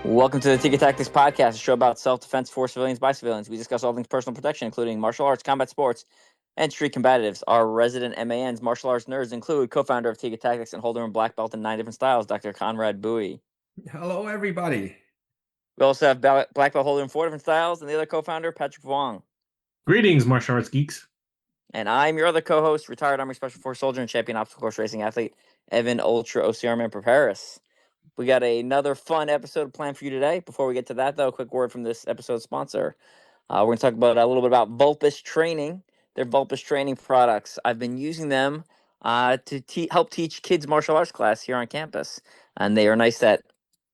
Welcome to the Tiga Tactics Podcast, a show about self-defense for civilians by civilians. We discuss all things personal protection, including martial arts, combat sports, and street combatives. Our resident MANs, martial arts nerds, include co-founder of Tiga Tactics and holder of black belt in 9 different styles, Dr. Conrad Bui. Hello, everybody. We also have black belt holder in 4 different styles, and the other co-founder, Patrick Vuong. Greetings, martial arts geeks. And I'm your other co-host, retired Army Special Force soldier and champion obstacle course racing athlete, Evan Ultra-OCR man Perperis. We got another fun episode planned for you today. Before we get to that, though, a quick word from this episode's sponsor. We're going to talk about a little bit about Vulpus Training, their Vulpus Training products. I've been using them to help teach kids martial arts class here on campus, and they are nice that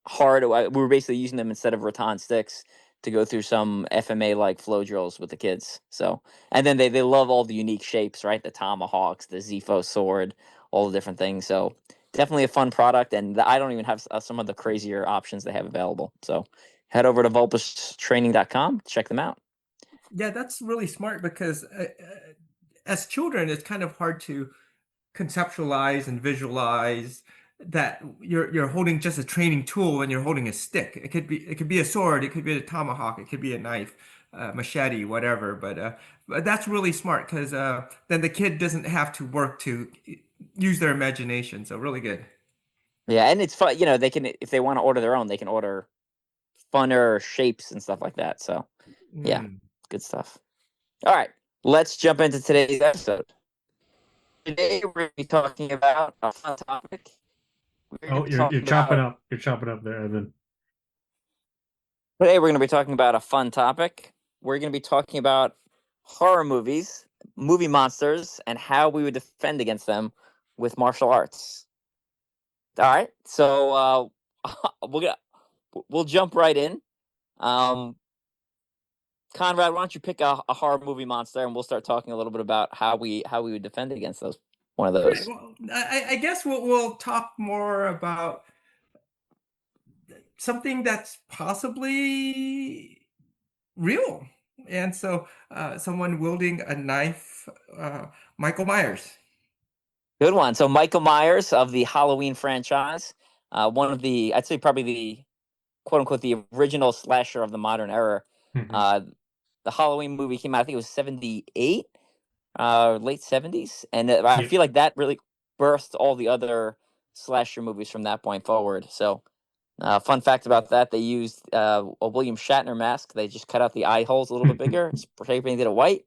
hard. We were basically using them instead of rattan sticks to go through some FMA-like flow drills with the kids. So, and then they love all the unique shapes, right? The tomahawks, the Zepho sword, all the different things. So definitely a fun product, and I don't even have some of the crazier options they have available. So head over to vulpustraining.com to check them out. Yeah, that's really smart because as children, it's kind of hard to conceptualize and visualize that you're holding just a training tool and you're holding a stick. It could be a sword, it could be a tomahawk, it could be a knife, machete, whatever. But that's really smart because then the kid doesn't have to work to use their imagination. So really good. Yeah, and it's fun. They can, if they want to order their own, they can order funner shapes and stuff like that. So yeah, good stuff. All right, let's jump into today's episode. Today we're going to be talking about a fun topic. You're chopping up. You're chopping up there, Evan. Today we're going to be talking about a fun topic. We're going to be talking about horror movies, movie monsters, and how we would defend against them with martial arts. All right, so we'll jump right in. Conrad, why don't you pick a horror movie monster, and we'll start talking a little bit about how we would defend against one of those. Well, I guess we'll talk more about something that's possibly real, and so someone wielding a knife, Michael Myers. Good one. So Michael Myers of the Halloween franchise, one of I'd say probably the quote unquote the original slasher of the modern era. Mm-hmm. The Halloween movie came out, I think it was 78, late 70s. And I feel like that really birthed all the other slasher movies from that point forward. So fun fact about that, they used a William Shatner mask. They just cut out the eye holes a little bit bigger, spray painted it white,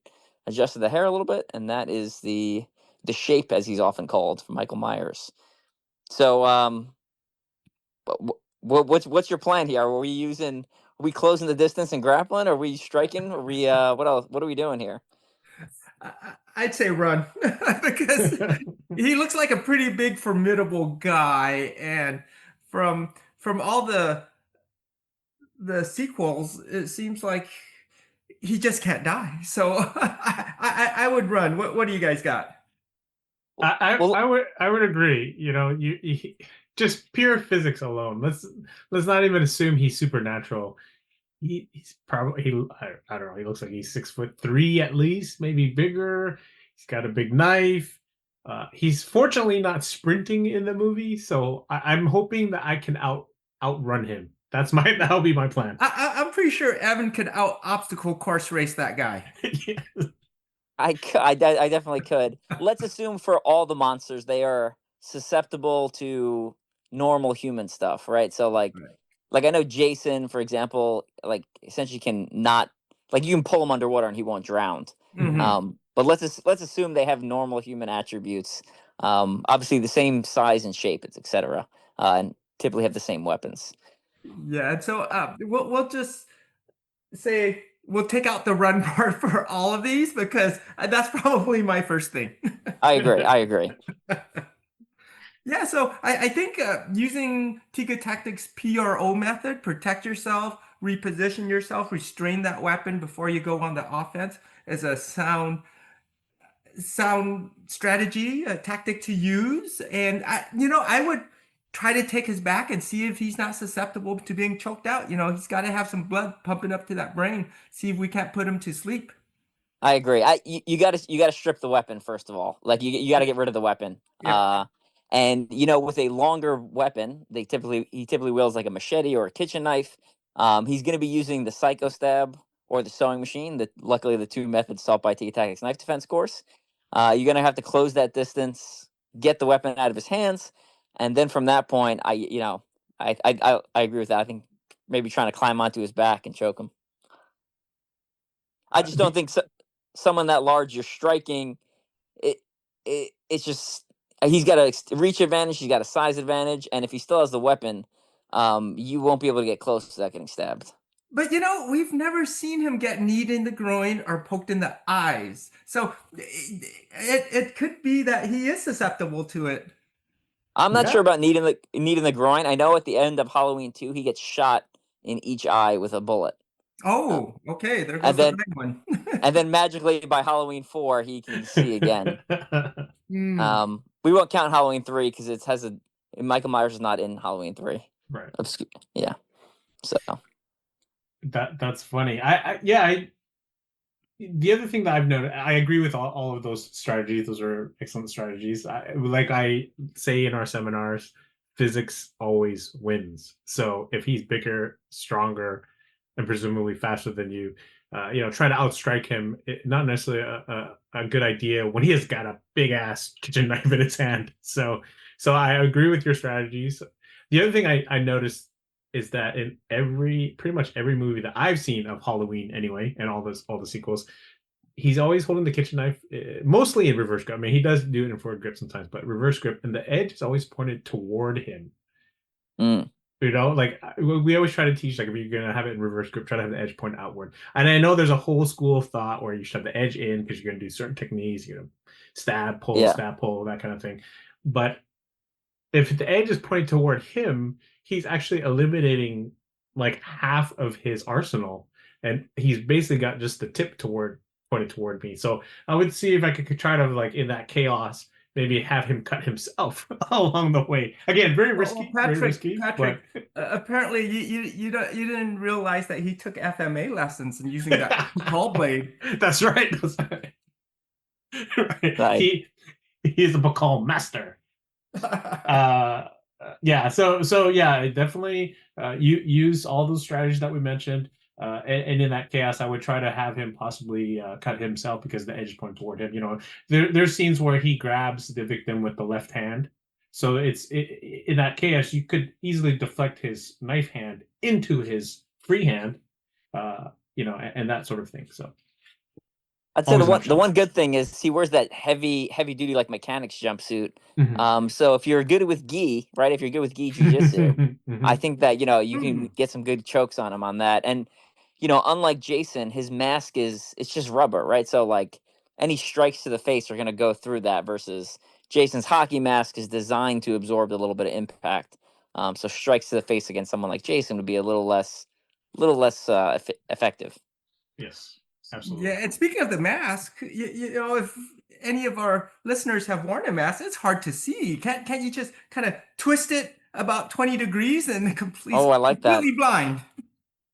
adjusted the hair a little bit, and that is the shape, as he's often called, for Michael Myers. So what's your plan here? Are we closing the distance and grappling? Are we striking? Are we what else? What are we doing here? I'd say run because he looks like a pretty big, formidable guy, and from all the sequels, it seems like he just can't die. So I would run. What do you guys got? I would agree. You just pure physics alone. Let's not even assume he's supernatural. He's probably I don't know. He looks like he's 6'3" at least, maybe bigger. He's got a big knife. He's fortunately not sprinting in the movie, so I'm hoping that I can outrun him. That'll be my plan. I'm pretty sure Evan could obstacle course race that guy. Yeah. I definitely could. Let's assume for all the monsters, they are susceptible to normal human stuff, right? So like I know Jason, for example, like essentially can not, like you can pull him underwater and he won't drown. Mm-hmm. But let's assume they have normal human attributes. Obviously the same size and shape, etc. And typically have the same weapons. Yeah, and so we'll just say we'll take out the run part for all of these because that's probably my first thing. I agree. Yeah, so I think using Tiga Tactics PRO method, protect yourself, reposition yourself, restrain that weapon before you go on the offense, is a sound strategy, a tactic to use. And I would try to take his back and see if he's not susceptible to being choked out. He's got to have some blood pumping up to that brain. See if we can't put him to sleep. I agree. You got to strip the weapon first of all. Like you got to get rid of the weapon. Yeah. And with a longer weapon, he typically wields like a machete or a kitchen knife. He's going to be using the Psycho Stab or the sewing machine. Luckily the two methods taught by Tiga Tactics Knife Defense course. You're going to have to close that distance, get the weapon out of his hands, and then from that point, I agree with that. I think maybe trying to climb onto his back and choke him. I just don't think someone that large you're striking. It's just he's got a reach advantage, he's got a size advantage, and if he still has the weapon, you won't be able to get close without getting stabbed. But we've never seen him get kneed in the groin or poked in the eyes. So it could be that he is susceptible to it. I'm not sure about kneed in the groin. I know at the end of Halloween 2, he gets shot in each eye with a bullet. Oh, okay. There goes the red one. And then magically by Halloween 4, he can see again. Mm. We won't count Halloween 3 because Michael Myers is not in Halloween 3. Right. Yeah. So that's funny. The other thing that I've noted, I agree with all of those strategies. Those are excellent strategies. Like I say in our seminars, physics always wins. So if he's bigger, stronger, and presumably faster than you, try to outstrike him. Not necessarily a good idea when he has got a big ass kitchen knife in his hand. So I agree with your strategies. The other thing I noticed is that in pretty much every movie that I've seen of Halloween anyway, and all the sequels, he's always holding the kitchen knife, mostly in reverse grip. I mean, he does do it in forward grip sometimes, but reverse grip, and the edge is always pointed toward him. Like we always try to teach, like if you're gonna have it in reverse grip, try to have the edge point outward. And I know there's a whole school of thought where you shove the edge in because you're gonna do certain techniques, stab, pull, that kind of thing. But if the edge is pointed toward him, he's actually eliminating like half of his arsenal, and he's basically got just the tip pointed toward me. So I would see if I could try to, like, in that chaos, maybe have him cut himself along the way. Again, very risky. Patrick, very risky. Patrick, apparently you didn't realize that he took FMA lessons and using that call blade. That's right. Right. He is a Bacall master. Yeah. So yeah, definitely use all those strategies that we mentioned. And in that chaos, I would try to have him possibly cut himself because the edge point toward him. There's scenes where he grabs the victim with the left hand. So in that chaos, you could easily deflect his knife hand into his free hand, and that sort of thing. So I'd say the one good thing is he wears that heavy duty like mechanics jumpsuit. Mm-hmm. So if you're good with gi, right? If you're good with gi jiu-jitsu, I think that you can get some good chokes on him on that. And unlike Jason, his mask it's just rubber, right? So like any strikes to the face are going to go through that versus Jason's hockey mask is designed to absorb a little bit of impact. So strikes to the face against someone like Jason would be a little less effective. Yes, absolutely. Yeah, and speaking of the mask, if any of our listeners have worn a mask, it's hard to see. Can't you just kind of twist it about 20 degrees and I like that. Completely blind?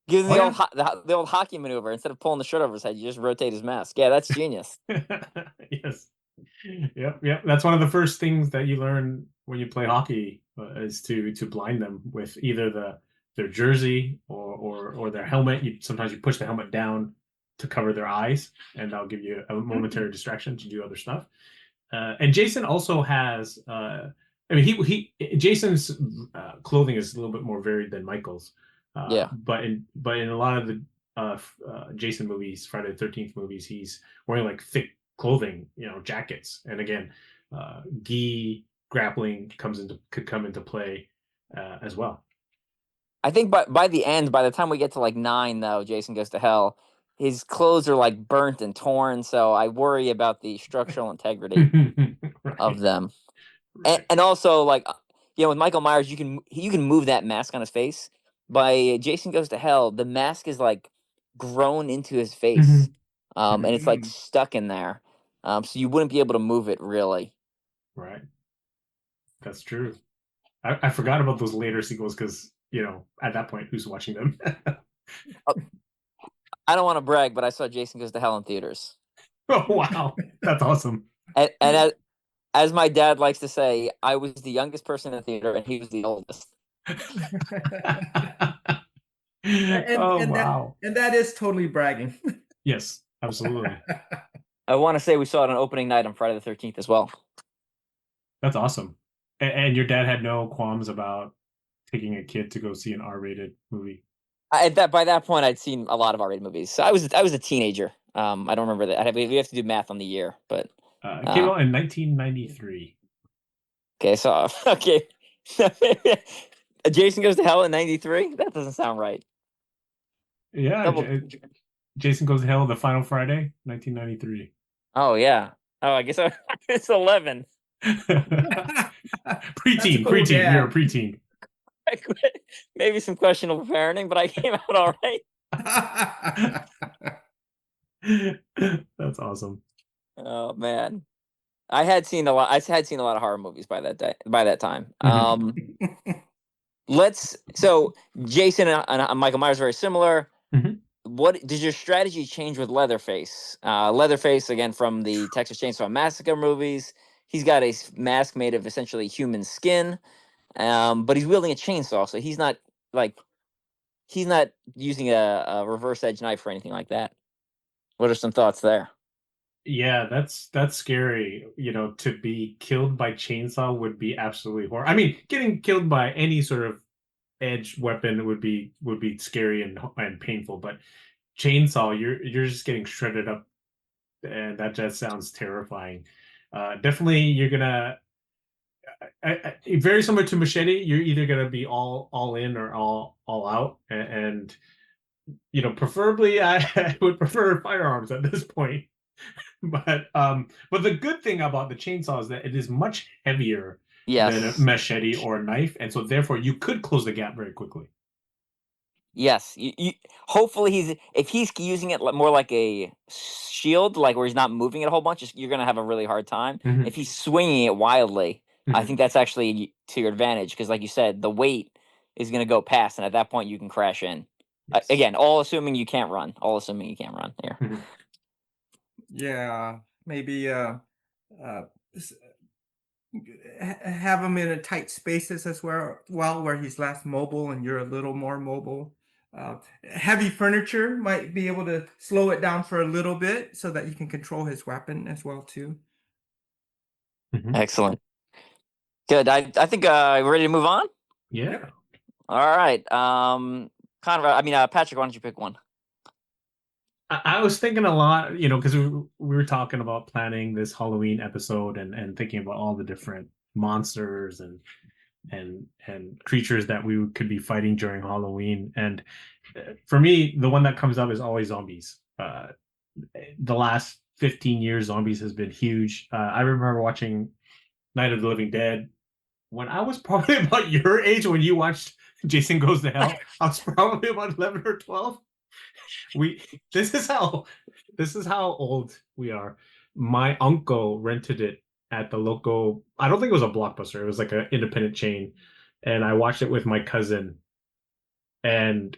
Give him the old hockey maneuver. Instead of pulling the shirt over his head, you just rotate his mask. Yeah, that's genius. Yes. Yep. That's one of the first things that you learn when you play hockey is to blind them with either their jersey or their helmet. Sometimes you push the helmet down to cover their eyes, and that'll give you a momentary distraction to do other stuff. And Jason also has, Jason's clothing is a little bit more varied than Michael's. But in a lot of the Jason movies, Friday the 13th movies, he's wearing like thick clothing, jackets. And again, gi grappling could come into play as well. I think by the end, by the time we get to like 9, though, Jason Goes to Hell, his clothes are like burnt and torn. So I worry about the structural integrity right. of them. Right. And also, like, with Michael Myers, you can move that mask on his face. By Jason Goes to Hell, the mask is like grown into his face, and it's like stuck in there, so you wouldn't be able to move it really. Right, that's true. I forgot about those later sequels because at that point, who's watching them? I don't want to brag, but I saw Jason Goes to Hell in theaters. Oh wow, that's awesome. And As my dad likes to say, I was the youngest person in the theater, and he was the oldest. Oh, wow. And that is totally bragging. Yes, absolutely. I want to say we saw it on opening night on Friday the 13th as well. That's awesome. And your dad had no qualms about taking a kid to go see an R-rated movie. By that point, I'd seen a lot of R-rated movies. So I was a teenager. I don't remember that. We have to do math on the year, but It came out in 1993. okay. So okay, Jason Goes to Hell in '93. That doesn't sound right. Yeah, Jason Goes to Hell, The Final Friday, 1993. Oh yeah. Oh, I guess it's 11. Preteen. You're a preteen. Maybe some questionable parenting, but I came out all right. That's awesome. Oh man, I had seen a lot of horror movies by that time. So Jason and Michael Myers are very similar. Mm-hmm. What did your strategy change with Leatherface? Leatherface, again, from the Texas Chainsaw Massacre movies. He's got a mask made of essentially human skin, but he's wielding a chainsaw, so he's not using a reverse edge knife or anything like that. What are some thoughts there? Yeah, that's scary. To be killed by chainsaw would be absolutely horrible. I mean, getting killed by any sort of edge weapon would be scary and painful, but chainsaw, you're just getting shredded up, and that just sounds terrifying. Definitely, you're gonna very similar to machete. You're either gonna be all in or all out, and preferably I would prefer firearms at this point. But the good thing about the chainsaw is that it is much heavier than a machete or a knife, and so therefore you could close the gap very quickly. Yes, hopefully if he's using it more like a shield, like where he's not moving it a whole bunch, you're gonna have a really hard time. Mm-hmm. If he's swinging it wildly, I think that's actually to your advantage because, like you said, the weight is gonna go past, and at that point you can crash in. Yes. Again, all assuming you can't run. Here. Mm-hmm. Yeah, maybe have him in a tight spaces as well, where he's less mobile and you're a little more mobile. Heavy furniture might be able to slow it down for a little bit so that you can control his weapon as well too. Mm-hmm. Excellent. Good. I think we're ready to move on. Yeah. All right. Conrad. Patrick. Why don't you pick one? I was thinking a lot, because we were talking about planning this Halloween episode and thinking about all the different monsters and creatures that we could be fighting during Halloween. And for me, the one that comes up is always zombies. The last 15 years, zombies has been huge. I remember watching Night of the Living Dead when I was probably about your age when you watched Jason Goes to Hell. I was probably about 11 or 12. This is how old we are. My uncle rented it at the local, I don't think it was a Blockbuster, it was like an independent chain, and I watched it with my cousin. And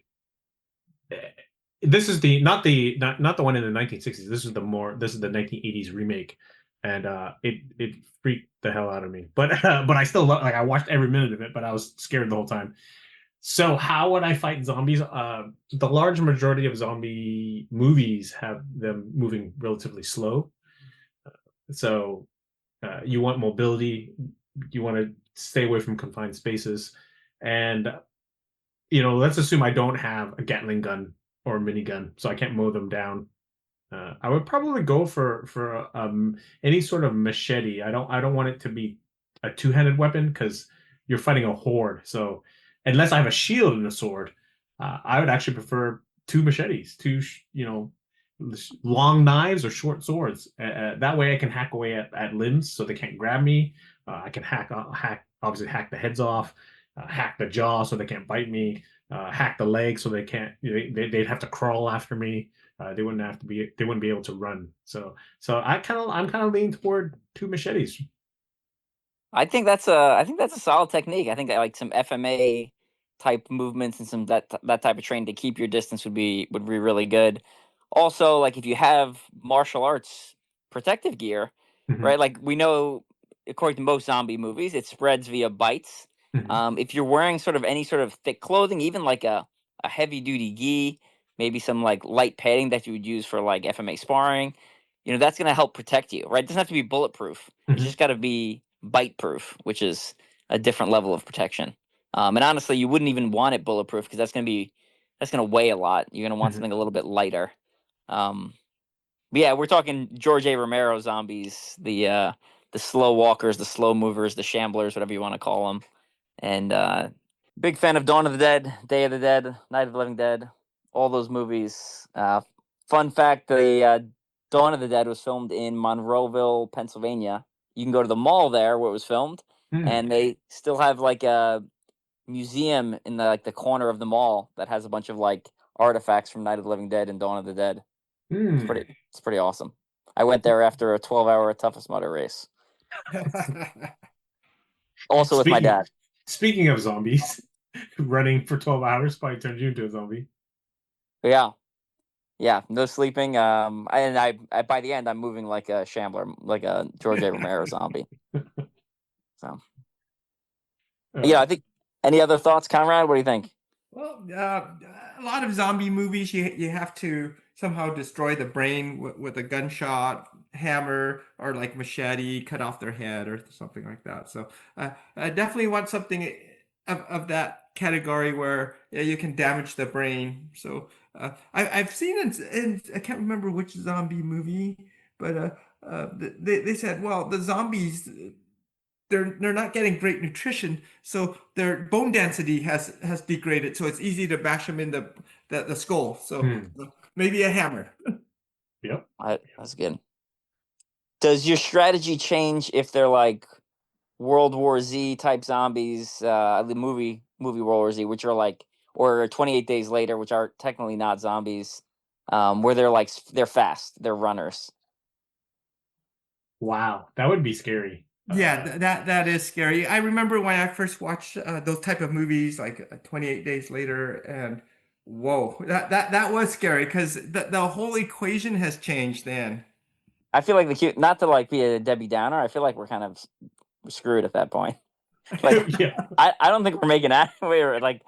this is not the one in the 1960s. This is the 1980s remake, and it freaked the hell out of me. But I still I watched every minute of it, but I was scared the whole time. So how would I fight zombies? The large majority of zombie movies have them moving relatively slow. So you want mobility. You want to stay away from confined spaces. And, let's assume I don't have a Gatling gun or a minigun, so I can't mow them down. I would probably go for any sort of machete. I don't want it to be a two-handed weapon because you're fighting a horde. So unless I have a shield and a sword, I would actually prefer two machetes, long knives or short swords. That way I can hack away at limbs so they can't grab me. I can obviously hack the heads off, hack the jaw so they can't bite me, hack the legs so they can't, they'd have to crawl after me. They wouldn't be able to run. So I'm kind of leaning toward two machetes. I think that's a solid technique. I think that like some FMA type movements and some that type of training to keep your distance would be really good. Also, like if you have martial arts protective gear, right? Like we know according to most zombie movies, it spreads via bites. Mhm. If you're wearing sort of any sort of thick clothing, even like a heavy duty gi, maybe some like light padding that you would use for like FMA sparring, that's going to help protect you, right? It doesn't have to be bulletproof. It's Mhm. just got to be bite proof, which is a different level of protection. And honestly, you wouldn't even want it bulletproof because that's going to weigh a lot. You're going to want Mhm. something a little bit lighter. But yeah, we're talking George A. Romero zombies, the slow walkers, the slow movers, the shamblers, whatever you want to call them. And big fan of Dawn of the Dead, Day of the Dead, Night of the Living Dead, all those movies. Fun fact: the Dawn of the Dead was filmed in Monroeville, Pennsylvania. You can go to the mall there where it was filmed, and they still have like a museum in the corner of the mall that has a bunch of like artifacts from Night of the Living Dead and Dawn of the Dead. It's pretty awesome. I went there after a 12-hour toughest mudder race. Also with my Speaking dad. speaking of zombies, running for 12 hours probably turns you into a zombie. Yeah. Yeah, no sleeping. And I by the end I'm moving like a shambler, like a George A. Romero zombie. So yeah, I think. Any other thoughts, Conrad? What do you think? Well, a lot of zombie movies, you have to somehow destroy the brain with a gunshot, hammer, or like machete, cut off their head or something like that. So I definitely want something of that category where you can damage the brain. So I've seen in I can't remember which zombie movie, but they said, well, the zombies they're not getting great nutrition, so their bone density has degraded, so it's easy to bash them in the skull. So maybe a hammer. Yep. That's good. Does your strategy change if they're like World War Z type zombies, the movie World War Z, which are like, or 28 Days Later, which are technically not zombies, where they're fast, they're runners. Wow, that would be scary. Yeah, that is scary. I remember when I first watched those type of movies, like 28 Days Later, and whoa, that was scary because the whole equation has changed then. I feel like not to like be a Debbie Downer. I feel like we're kind of screwed at that point. Like, Yeah. I don't think we're making that. We're like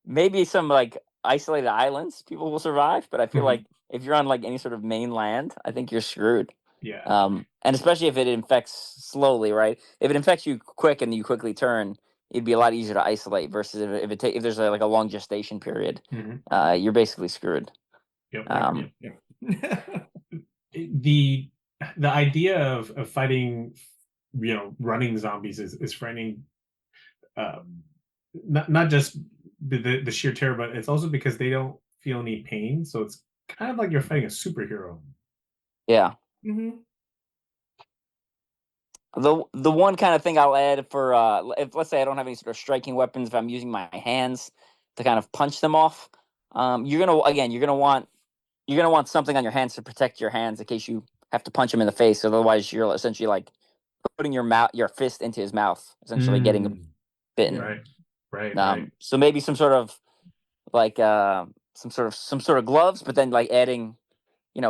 maybe some like isolated islands people will survive, but I feel like if you're on like any sort of mainland, I think you're screwed. Yeah. And especially if it infects slowly, right? If it infects you quick and you quickly turn, it'd be a lot easier to isolate versus if there's like a long gestation period, you're basically screwed. Yep. Yep. The idea of fighting, running zombies is frightening. Not just the sheer terror, but it's also because they don't feel any pain, so it's kind of like you're fighting a superhero. Yeah. Mm-hmm. The one kind of thing I'll add for if let's say I don't have any sort of striking weapons, if I'm using my hands to kind of punch them off, you're gonna want something on your hands to protect your hands in case you have to punch him in the face. Otherwise, you're essentially like putting your fist into his mouth, essentially getting him bitten. Right. So maybe some sort of like some sort of gloves, but then like adding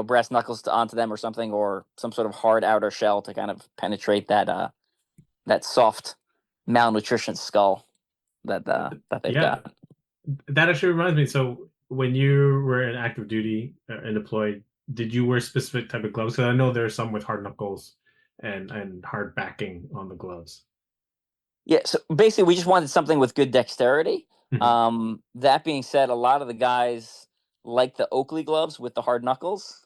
brass knuckles onto them or something, or some sort of hard outer shell to kind of penetrate that soft malnutrition skull that they've got. That actually reminds me. So when you were in active duty and deployed, did you wear specific type of gloves? Because I know there are some with hard knuckles and hard backing on the gloves. Yeah, so basically we just wanted something with good dexterity. That being said, a lot of the guys like the Oakley gloves with the hard knuckles.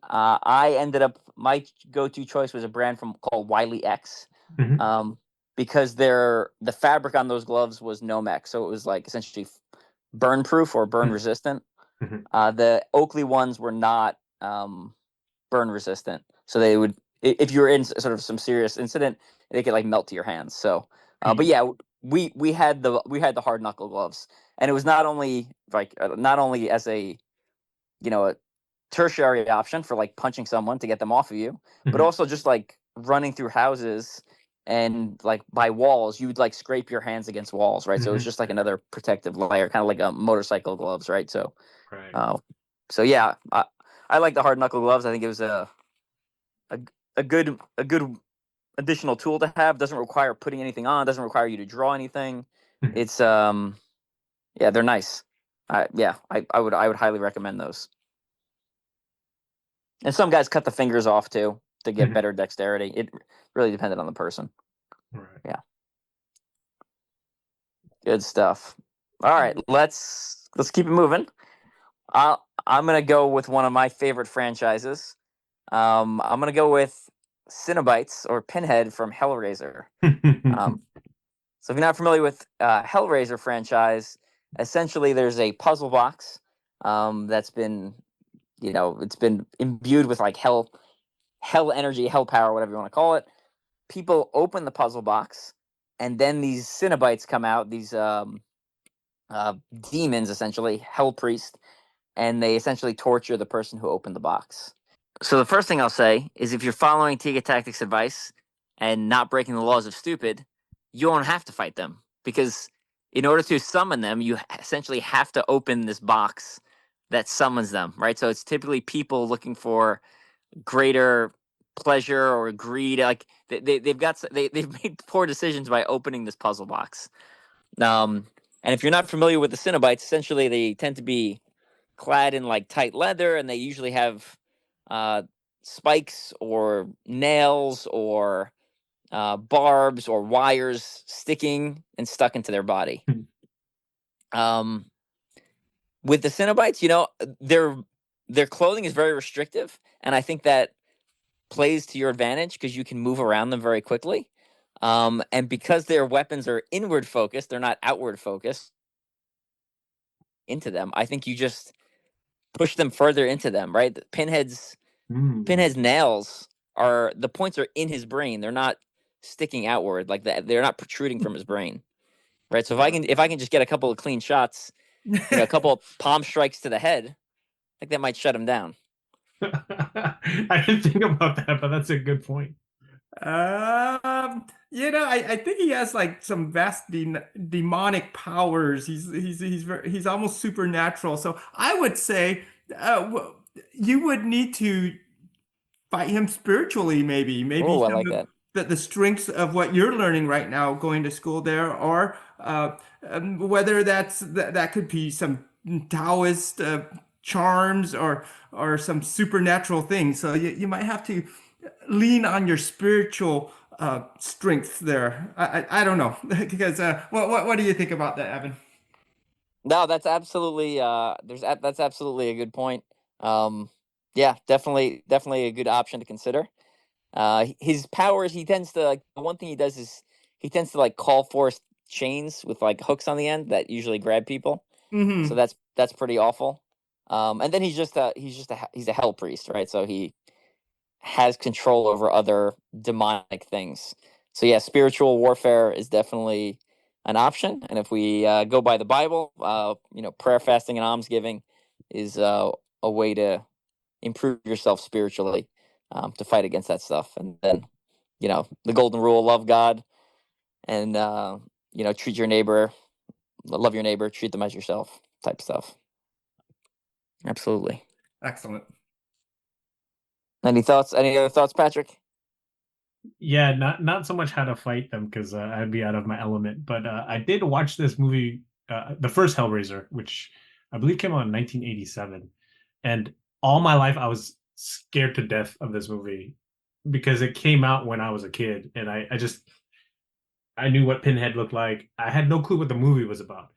I ended up, my go-to choice was a brand called Wiley X, because the fabric on those gloves was Nomex, so it was like essentially burn proof or burn resistant. The Oakley ones were not burn resistant, so they would, if you were in sort of some serious incident, they could like melt to your hands. So, but yeah, we had the hard knuckle gloves, and it was not only as a a tertiary option for like punching someone to get them off of you, but also just like running through houses and like by walls, you would like scrape your hands against walls, right? So it was just like another protective layer, kind of like a motorcycle gloves, right? So, so yeah, I like the hard knuckle gloves. I think it was a good additional tool to have. Doesn't require putting anything on. Doesn't require you to draw anything. It's yeah, they're nice. I would highly recommend those. And some guys cut the fingers off too to get better dexterity. It really depended on the person. Right. Yeah. Good stuff. All right, let's keep it moving. I'm gonna go with one of my favorite franchises. I'm gonna go with Cenobites or Pinhead from Hellraiser. So if you're not familiar with Hellraiser franchise, essentially there's a puzzle box that's been, it's been imbued with like hell energy, hell power, whatever you want to call it. People open the puzzle box, and then these Cenobites come out, these demons, essentially, hell priest, and they essentially torture the person who opened the box. So the first thing I'll say is if you're following Tiga Tactics advice and not breaking the laws of stupid, you won't have to fight them, because in order to summon them, you essentially have to open this box that summons them, right? So it's typically people looking for greater pleasure or greed. Like they've made poor decisions by opening this puzzle box. And if you're not familiar with the Cenobites, essentially they tend to be clad in like tight leather, and they usually have spikes or nails or barbs or wires sticking and stuck into their body. With the Cenobites, their clothing is very restrictive, and I think that plays to your advantage because you can move around them very quickly. And because their weapons are inward focused, they're not outward focused into them. I think you just push them further into them, right? Pinhead's nails the points are in his brain. They're not sticking outward like that. They're not protruding from his brain, right? So if I can just get a couple of clean shots, a couple of palm strikes to the head, I think that might shut him down. I didn't think about that, but that's a good point. I think he has like some vast demonic powers. He's almost supernatural. So I would say you would need to fight him spiritually, maybe. Maybe Oh, I like that. The strengths of what you're learning right now, going to school there, or whether that could be some Taoist charms or some supernatural things. So you might have to lean on your spiritual strength there. I don't know because what do you think about that, Evan? No, that's absolutely that's absolutely a good point. Yeah, definitely a good option to consider. His powers, he tends to like, the one thing he does is he tends to like call forth chains with like hooks on the end that usually grab people. Mm-hmm. So that's pretty awful. And then he's a hell priest, right? So he has control over other demonic things. So yeah, spiritual warfare is definitely an option. And if we go by the Bible, prayer, fasting, and almsgiving is a way to improve yourself spiritually, to fight against that stuff. And then, the golden rule: love God, and treat your neighbor, love your neighbor, treat them as yourself, type stuff. Absolutely. Excellent. Any thoughts? Any other thoughts, Patrick? Yeah, not so much how to fight them, because I'd be out of my element. But I did watch this movie, the first Hellraiser, which I believe came out in 1987. And all my life I was scared to death of this movie because it came out when I was a kid, and I knew what Pinhead looked like. I had no clue what the movie was about.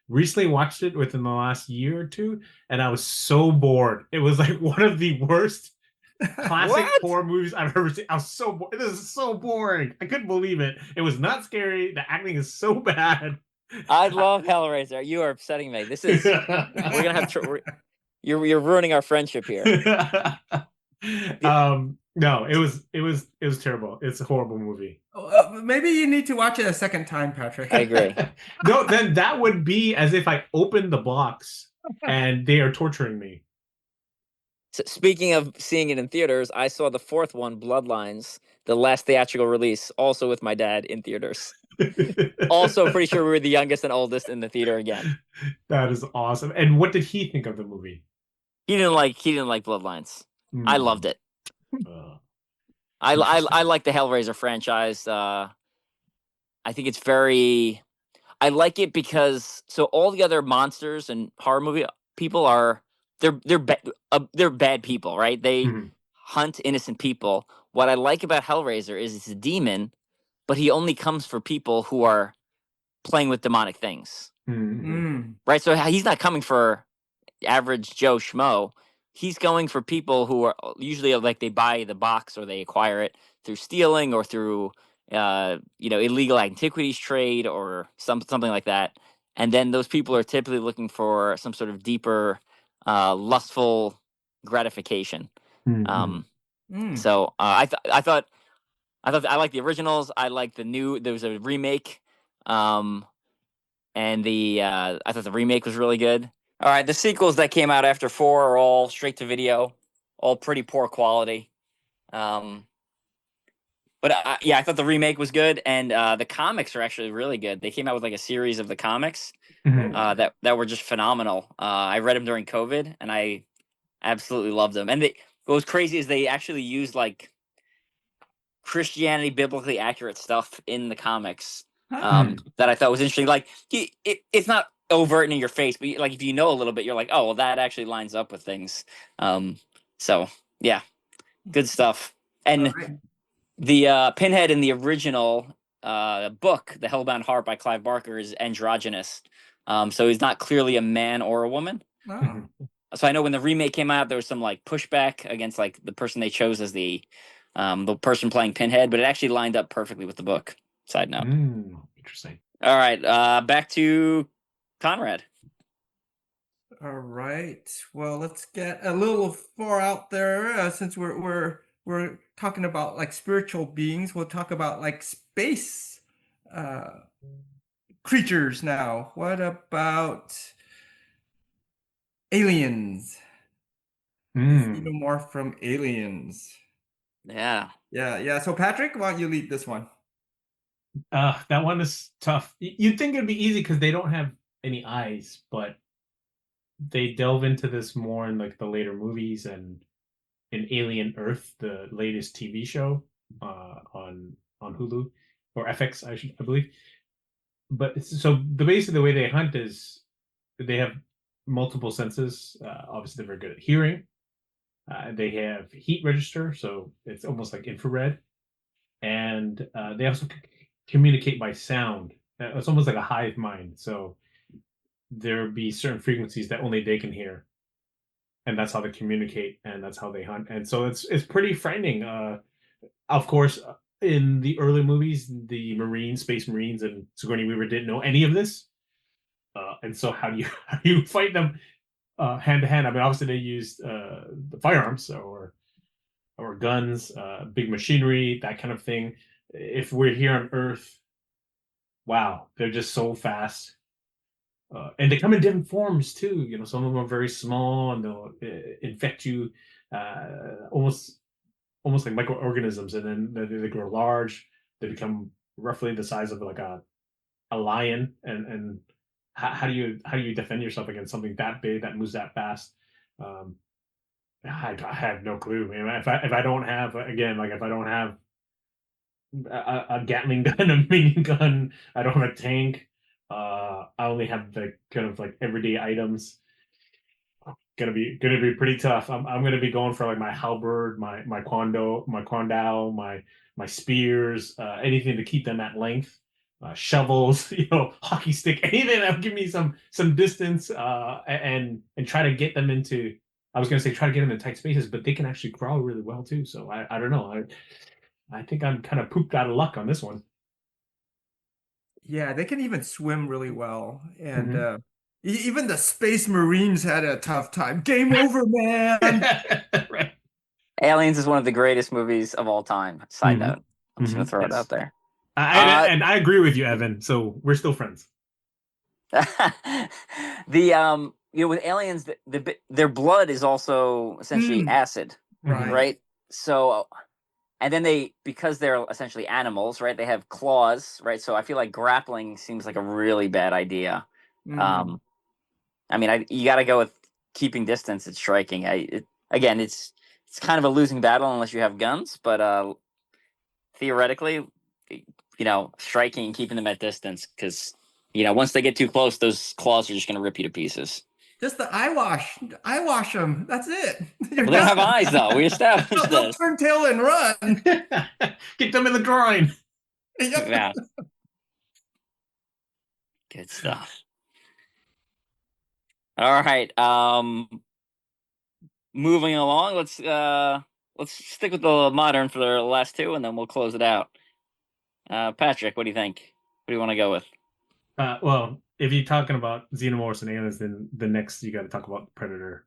Recently watched it within the last year or two, and I was so bored. It was like one of the worst classic horror movies I've ever seen. I was so bored. This is so boring. I couldn't believe it. It was not scary. The acting is so bad. I love Hellraiser. You are upsetting me. This is we're gonna have you're ruining our friendship here. No, it was terrible. It's a horrible movie. Maybe you need to watch it a second time, Patrick. I agree. No, then that would be as if I opened the box and they are torturing me. So speaking of seeing it in theaters, I saw the fourth one, Bloodlines, the last theatrical release, also with my dad in theaters. Also, pretty sure we were the youngest and oldest in the theater again. That is awesome. And what did he think of the movie? He didn't like Bloodlines. I loved it. I like the Hellraiser franchise. I think it's very. I like it because all the other monsters and horror movie people are they're bad people, right? They hunt innocent people. What I like about Hellraiser is it's a demon, but he only comes for people who are playing with demonic things, right? So he's not coming for average Joe Schmo. He's going for people who are usually like they buy the box or they acquire it through stealing or through illegal antiquities trade or something like that. And then those people are typically looking for some sort of deeper, lustful gratification. So I thought I like the originals. I like the new. There was a remake, and I thought the remake was really good. All right, the sequels that came out after 4 are all straight to video, all pretty poor quality. But I thought the remake was good, and the comics are actually really good. They came out with like a series of the comics that were just phenomenal. I read them during COVID, and I absolutely loved them. And what was crazy is they actually used like Christianity, biblically accurate stuff in the comics that I thought was interesting. Like it's not overt in your face, but like if you know a little bit, you're like, oh, well, that actually lines up with things. So yeah, good stuff. And the Pinhead in the original book, The Hellbound Heart by Clive Barker, is androgynous. So he's not clearly a man or a woman. So I know when the remake came out, there was some like pushback against like the person they chose as the person playing Pinhead, but it actually lined up perfectly with the book. Side note. Interesting. All right, back to Conrad. All right. Well, let's get a little far out there since we're talking about like spiritual beings. We'll talk about like space creatures now. What about aliens? Xenomorph from Aliens. Yeah. So Patrick, why don't you lead this one? That one is tough. You'd think it'd be easy because they don't have any eyes, but they delve into this more in like the later movies and in Alien Earth, the latest TV show on Hulu or FX, I believe. But so basically the way they hunt is they have multiple senses. Obviously, they're very good at hearing. They have heat register, so it's almost like infrared, and they also communicate by sound. It's almost like a hive mind. So there'll be certain frequencies that only they can hear, and that's how they communicate, and that's how they hunt. And so it's pretty frightening. Of course, in the early movies, the Space Marines, and Sigourney Weaver didn't know any of this. And so how do you fight them hand to hand? I mean, obviously they used the firearms or guns, big machinery, that kind of thing. If we're here on Earth, wow, they're just so fast. And they come in different forms too. You know, some of them are very small and they'll infect you almost like microorganisms, and then they grow large. They become roughly the size of like a lion. And how do you defend yourself against something that big that moves that fast? I have no clue. I mean, if I don't have, again, like if I don't have a Gatling gun, a minigun gun, I don't have a tank. I only have the kind of like everyday items. Gonna be pretty tough. I'm gonna be going for like my halberd, my quandao, my spears, anything to keep them at length. Shovels, hockey stick, anything that will give me some distance, and try to get them into. I was gonna say try to get them in tight spaces, but they can actually crawl really well too. So I don't know. I think I'm kind of pooped out of luck on this one. Yeah, they can even swim really well, and even the Space Marines had a tough time. Game over, man. Right. Aliens is one of the greatest movies of all time. Side note. I'm just gonna throw it out there. And I agree with you, Evan. So we're still friends. With aliens, their blood is also essentially acid, right? So, and then because they're essentially animals, right? They have claws, right? So I feel like grappling seems like a really bad idea. I mean, you got to go with keeping distance and striking. Again, it's kind of a losing battle unless you have guns, but theoretically, striking and keeping them at distance because, once they get too close, those claws are just going to rip you to pieces. Just the eye wash. Eye wash them. That's it. They don't have eyes, though. We established They'll this. turn tail and run. Get them in the groin. Yeah. Good stuff. All right. Moving along, let's stick with the modern for the last two, and then we'll close it out. Patrick, what do you think? What do you want to go with? Well, if you're talking about Xenomorphs and aliens, then the next you got to talk about Predator.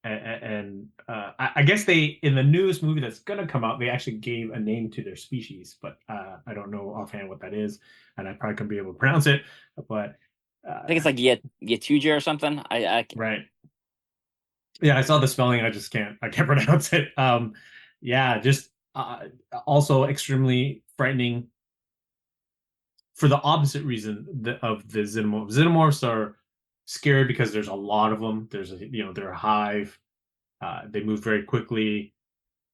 And I guess they, in the newest movie that's gonna come out, they actually gave a name to their species, but I don't know offhand what that is, and I probably couldn't be able to pronounce it. But I think it's like Yetuja or something. Right. Yeah, I saw the spelling. I can't pronounce it. Yeah, just also extremely frightening for the opposite reason of the Xenomorphs. Xenomorphs are scary because there's a lot of them. They're a hive. They move very quickly.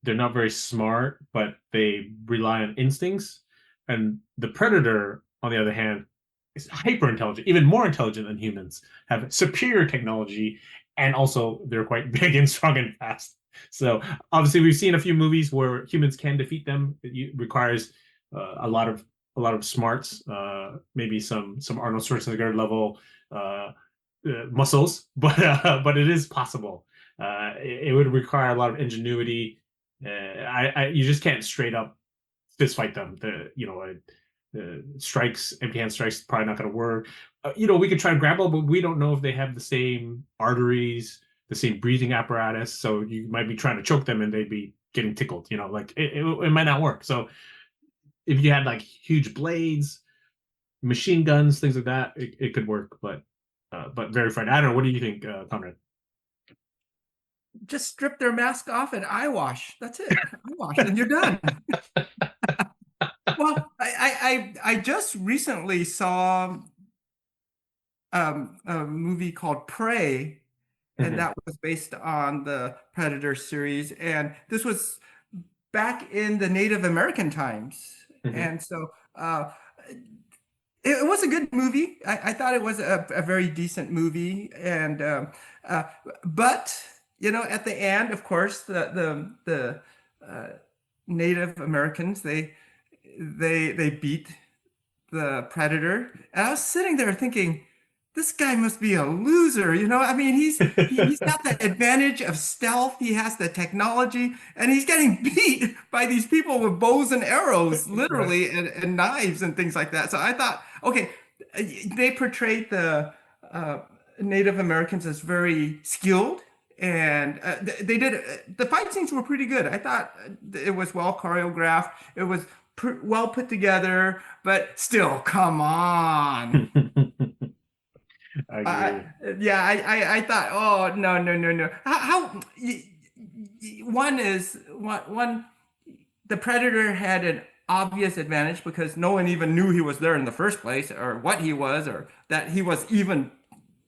They're not very smart, but they rely on instincts. And the Predator, on the other hand, is hyper intelligent, even more intelligent than humans, have superior technology, and also they're quite big and strong and fast. So obviously we've seen a few movies where humans can defeat them. It requires a lot of smarts, maybe some Arnold Schwarzenegger level muscles, but it is possible. It would require a lot of ingenuity. You just can't straight up fist fight them. Strikes, empty hand strikes, probably not going to work. We could try to grapple, but we don't know if they have the same arteries, the same breathing apparatus. So you might be trying to choke them and they'd be getting tickled. It might not work. So if you had like huge blades, machine guns, things like that, it could work. But very frightening. I don't know. What do you think, Conrad? Just strip their mask off and eye wash. That's it. Eye wash, and you're done. Well, I just recently saw a movie called Prey, and that was based on the Predator series. And this was back in the Native American times. And so it was a good movie. I thought it was a very decent movie. And but at the end, of course, the Native Americans, they beat the Predator. And I was sitting there thinking, this guy must be a loser, I mean, he's got the advantage of stealth. He has the technology, and he's getting beat by these people with bows and arrows, literally, and knives and things like that. So I thought, okay, they portrayed the Native Americans as very skilled, and they did. The fight scenes were pretty good. I thought it was well choreographed. It was well put together, but still, come on. I agree. I thought, oh, no. How the Predator had an obvious advantage because no one even knew he was there in the first place, or what he was, or that he was even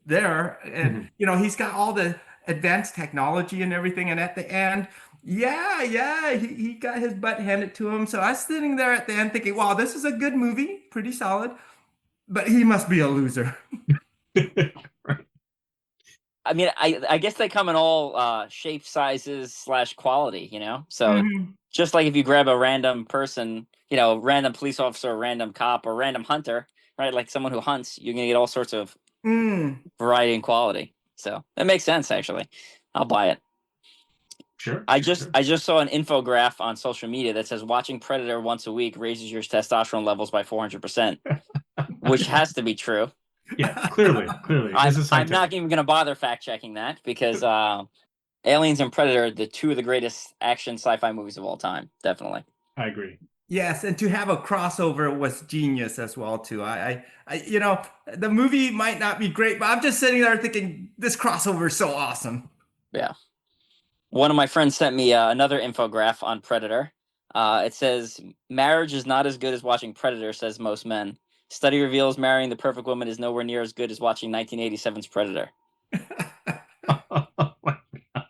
there. And he's got all the advanced technology and everything. And at the end, he got his butt handed to him. So I was sitting there at the end thinking, wow, this is a good movie, pretty solid, but he must be a loser. I mean, I guess they come in all shape, sizes / quality, So just like if you grab a random person, random police officer, random cop, or random hunter, right? Like someone who hunts, you're gonna get all sorts of variety and quality. So that makes sense, actually. I'll buy it. Sure. I just saw an infograph on social media that says watching Predator once a week raises your testosterone levels by 400%, which has to be true. Yeah, clearly. I'm not even going to bother fact checking that because Aliens and Predator, the two of the greatest action sci-fi movies of all time, definitely. I agree. Yes, and to have a crossover was genius as well too. I the movie might not be great, but I'm just sitting there thinking this crossover is so awesome. Yeah. One of my friends sent me another infograph on Predator. It says, marriage is not as good as watching Predator, says most men. Study reveals marrying the perfect woman is nowhere near as good as watching 1987's Predator.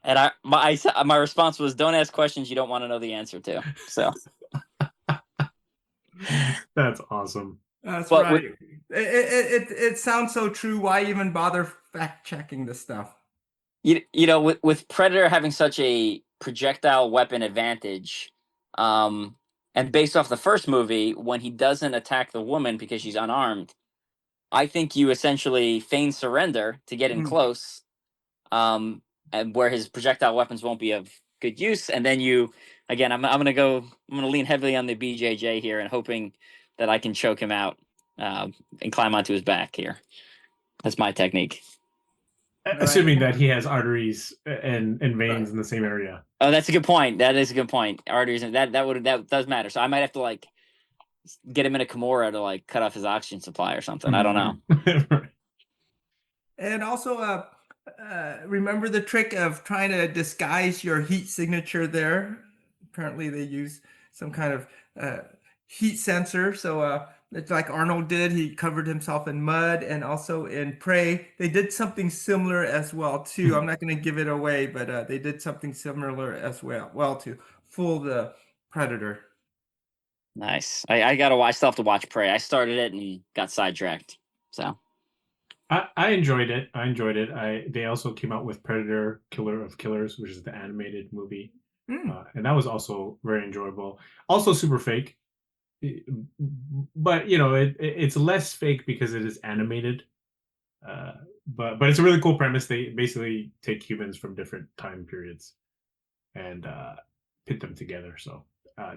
And my response was, don't ask questions you don't want to know the answer to. So That's awesome. That's But right. It sounds so true. Why even bother fact checking this stuff? with Predator having such a projectile weapon advantage, and based off the first movie, when he doesn't attack the woman because she's unarmed, I think you essentially feign surrender to get in close, and where his projectile weapons won't be of good use, and then you, again, I'm gonna lean heavily on the BJJ here and hoping that I can choke him out, and climb onto his back here. That's my technique. Assuming that he has arteries and veins in the same area. Oh, that's a good point. That is a good point. Arteries, that does matter. So I might have to like get him in a Kimura to like cut off his oxygen supply or something. I don't know. And also, remember the trick of trying to disguise your heat signature there? Apparently, they use some kind of heat sensor. So it's like Arnold did. He covered himself in mud, and also in Prey, they did something similar as well too. I'm not going to give it away, but they did something similar as well to fool the Predator. Nice. I gotta watch. I still have to watch Prey. I started it and got sidetracked. So I enjoyed it. They also came out with Predator: Killer of Killers, which is the animated movie, and that was also very enjoyable. Also super fake, but it's less fake because it is animated. But it's a really cool premise. They basically take humans from different time periods and pit them together. So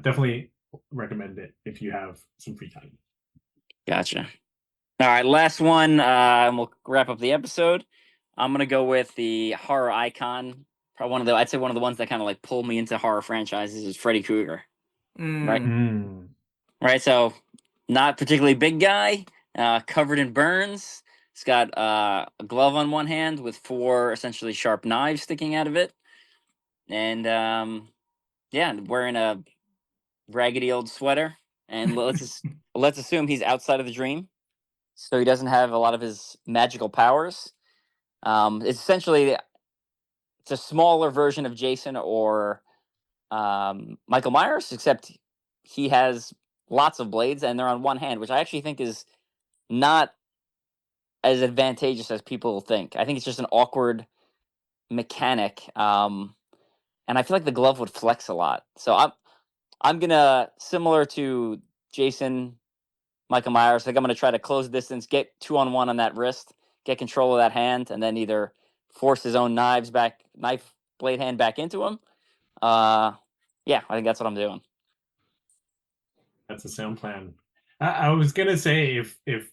definitely recommend it if you have some free time. gotcha. All right, last one, and we'll wrap up the episode. I'm gonna go with the horror icon. Probably I'd say one of the ones that kind of like pulled me into horror franchises is Freddy Krueger. Right. Right. So, not particularly big guy, covered in burns. He's got a glove on one hand with 4 essentially sharp knives sticking out of it, and wearing a raggedy old sweater. And let's assume he's outside of the dream, so he doesn't have a lot of his magical powers. It's essentially a smaller version of Jason or Michael Myers, except he has lots of blades and they're on one hand, which I actually think is not as advantageous as people think. I think it's just an awkward mechanic, and I feel like the glove would flex a lot. So I'm gonna, similar to Jason, Michael Myers, I think I'm gonna try to close distance, get 2-on-1 on that wrist, get control of that hand, and then either force his own knife blade hand back into him. Yeah, I think that's what I'm doing. That's a sound plan. I was gonna say if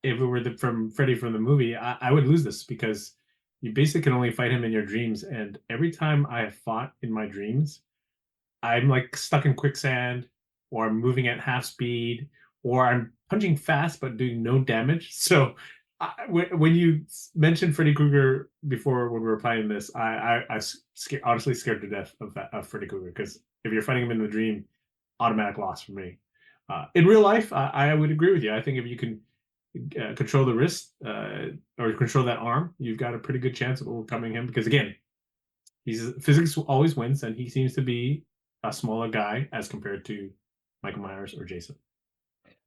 it were from Freddy from the movie, I would lose this because you basically can only fight him in your dreams. And every time I have fought in my dreams, I'm like stuck in quicksand, or I'm moving at half speed, or I'm punching fast but doing no damage. So when you mentioned Freddy Krueger before when we were playing this, I honestly scared to death of Freddy Krueger, because if you're fighting him in the dream, automatic loss for me. In real life, I would agree with you. I think if you can control the wrist or control that arm, you've got a pretty good chance of overcoming him, because again, physics always wins, and he seems to be a smaller guy as compared to Michael Myers or Jason.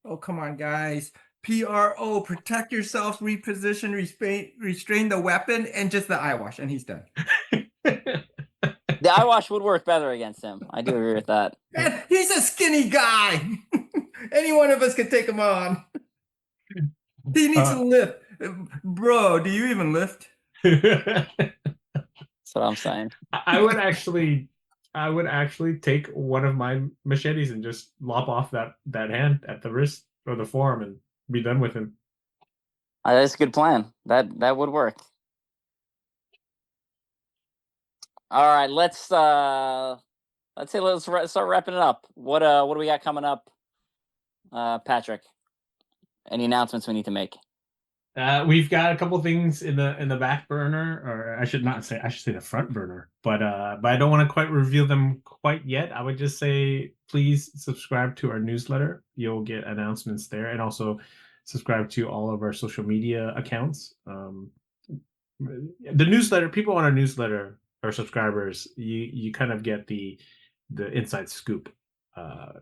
Oh, come on, guys. PRO, protect yourselves, reposition, restrain the weapon, and just the eye wash, and he's done. The eye wash would work better against him. I do agree with that. Man, he's a skinny guy. Any one of us can take him on. He needs to lift. Bro, do you even lift? That's what I'm saying. I would actually take one of my machetes and just lop off that hand at the wrist or the forearm and be done with him. That's a good plan. That would work. All right, let's start wrapping it up. What do we got coming up, Patrick? Any announcements we need to make? We've got a couple things in the back burner, or I should say the front burner, but I don't want to quite reveal them quite yet. I would just say please subscribe to our newsletter. You'll get announcements there, and also subscribe to all of our social media accounts. The newsletter, people on our newsletter are subscribers. You kind of get the inside scoop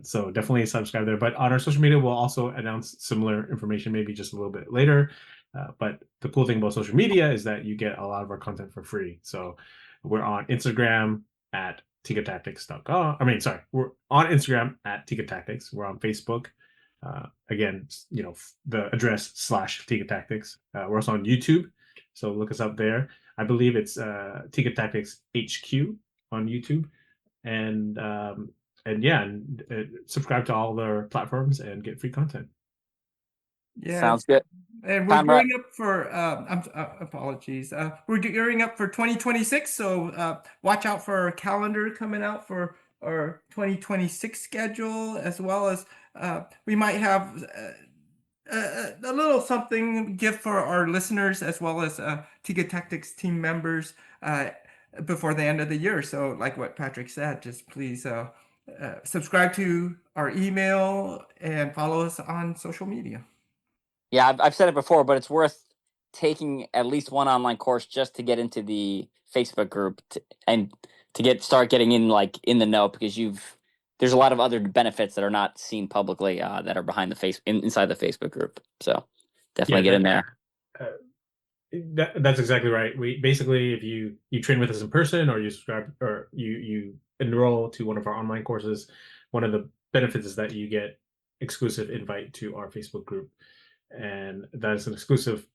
So definitely subscribe there. But on our social media, we'll also announce similar information, maybe just a little bit later. But the cool thing about social media is that you get a lot of our content for free. So we're on Instagram at tigatactics.com. We're on Instagram at Tiga Tactics. We're on Facebook. Again, the address /Tiga Tactics. We're also on YouTube. So look us up there. I believe it's Tiga Tactics HQ on YouTube. And subscribe to all their platforms and get free content. Yeah, sounds good. And we're gearing up for apologies. We're gearing up for 2026, so watch out for our calendar coming out for our 2026 schedule, as well as we might have a little something gift for our listeners, as well as Tiga Tactics team members before the end of the year. So like what Patrick said, just please subscribe to our email and follow us on social media. Yeah, I've said it before, but it's worth taking at least one online course just to get into the Facebook group and to start getting in the know, because there's a lot of other benefits that are not seen publicly that are behind the inside the Facebook group. So definitely get in there. That's exactly right. We basically, if you train with us in person, or you subscribe, or you enroll to one of our online courses, one of the benefits is that you get exclusive invite to our Facebook group. And that is an exclusive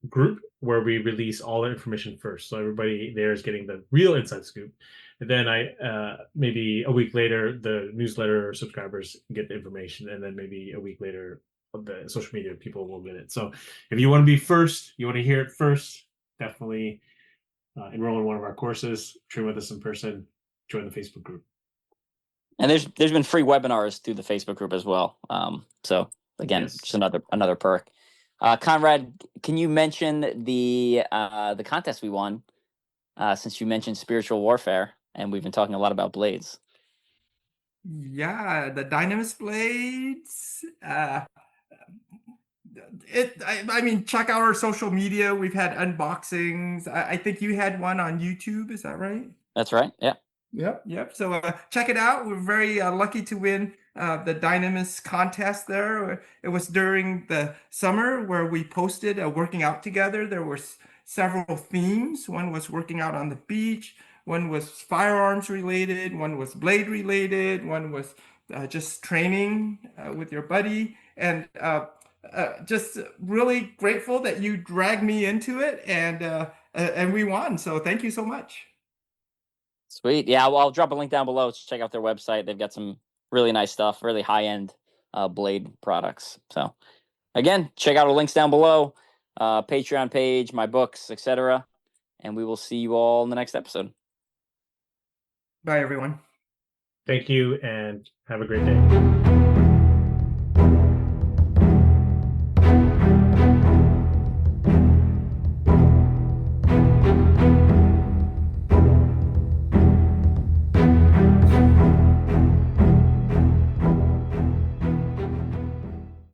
group where we release all the information first. So everybody there is getting the real inside scoop. And then maybe a week later, the newsletter subscribers get the information. And then maybe a week later, the social media people will get it. So if you want to be first, you want to hear it first, definitely enroll in one of our courses, train with us in person, join the Facebook group. And there's been free webinars through the Facebook group as well. So again, yes, just another perk. Conrad, can you mention the contest we won? Since you mentioned spiritual warfare, and we've been talking a lot about blades. Yeah, the Dynamis blades. Check out our social media. We've had unboxings. I think you had one on YouTube. Is that right? That's right. Yeah. Yep. So check it out. We're very lucky to win the Dynamis contest there. It was during the summer where we posted working out together. There were several themes. One was working out on the beach. One was firearms related. One was blade related. One was just training with your buddy. And just really grateful that you dragged me into it, and we won. So thank you so much. Sweet. Yeah, well, I'll drop a link down below to check out their website. They've got some really nice stuff, really high-end blade products. So again, check out our links down below, Patreon page, my books, etc. And we will see you all in the next episode. Bye, everyone. Thank you, and have a great day.